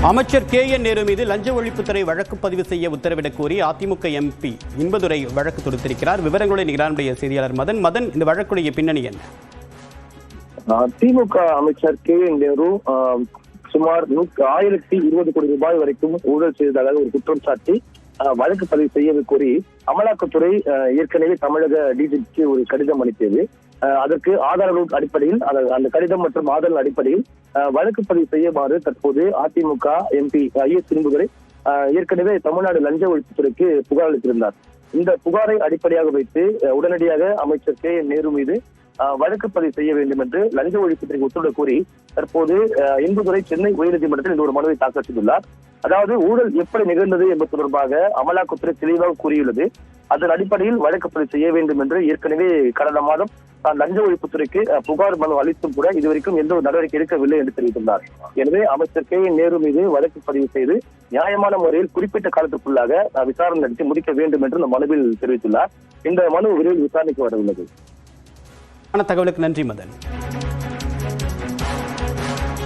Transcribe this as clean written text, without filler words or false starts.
அமைச்சர் KN நேரு மீது லஞ்ச ஒழிப்புத்துறை வழக்கு பதிவு செய்ய உத்தரவிடக் கோரி அதிமுக MP இன்பதுரை வழக்கு தொடுத்திருக்கிறார். விவரங்களுடன் நிகரானுடைய செய்தியாளர் மதன், இந்த வழக்குடைய பின்னணி என்ன? திமுக அமைச்சர் KN நேரு சுமார் 1020 கோடி ரூபாய் வரைக்கும் ஊழல் செய்ததாக ஒரு குற்றம் சாட்டி வழக்கு பதிவு செய்ய கோரி அமலாக்கத்துறை ஏற்கனவே தமிழக DGPக்கு ஒரு கடிதம் அனுப்பியது. அதற்கு ஆதாரங்கள் அடிப்படையில் அந்த கடிதம் மற்றும் ஆதாரங்கள் அடிப்படையில் வழக்கு பதிவு செய்யுமாறு தற்போது அதிமுக MP IS இன்பதுரை ஏற்கனவே தமிழ்நாடு லஞ்ச ஒழிப்புத்துறைக்கு புகார் அளித்திருந்தார். இந்த புகாரை அடிப்படையாக வைத்து உடனடியாக அமைச்சர் KN நேரு மீது வழக்கு பதிவு செய்ய வேண்டும் என்று லஞ்ச ஒழிப்புத்துறைக்கு உத்தரவு கோரி தற்போது இன்பதுரை சென்னை உயர்நீதிமன்றத்தில் இந்த ஒரு மனுவை தாக்கல் செய்துள்ளார். அதாவது ஊழல் எப்படி நிகழ்ந்தது என்பது தொடர்பாக அமலாக்கத்துறை தெளிவாக கூறியுள்ளது. அதன் அடிப்படையில் வழக்கு பதிவு செய்ய வேண்டும் என்று ஏற்கனவே கடந்த மாதம் லஞ்ச ஒழிப்புத்துறைக்கு புகார் மனு அளித்தும் கூட இதுவரைக்கும் எந்த ஒரு நடவடிக்கை எடுக்கவில்லை என்று தெரிவித்துள்ளார். எனவே அமைச்சர் KN நேரு மீது வழக்கு பதிவு செய்து நியாயமான முறையில் குறிப்பிட்ட காலத்திற்குள்ளாக விசாரணை நடத்தி முடிக்க வேண்டும் என்று இந்த மனுவில் தெரிவித்துள்ளார். இந்த மனு விரைவில் விசாரணைக்கு வரவுள்ளது. தகவலுக்கு நன்றி மதன்.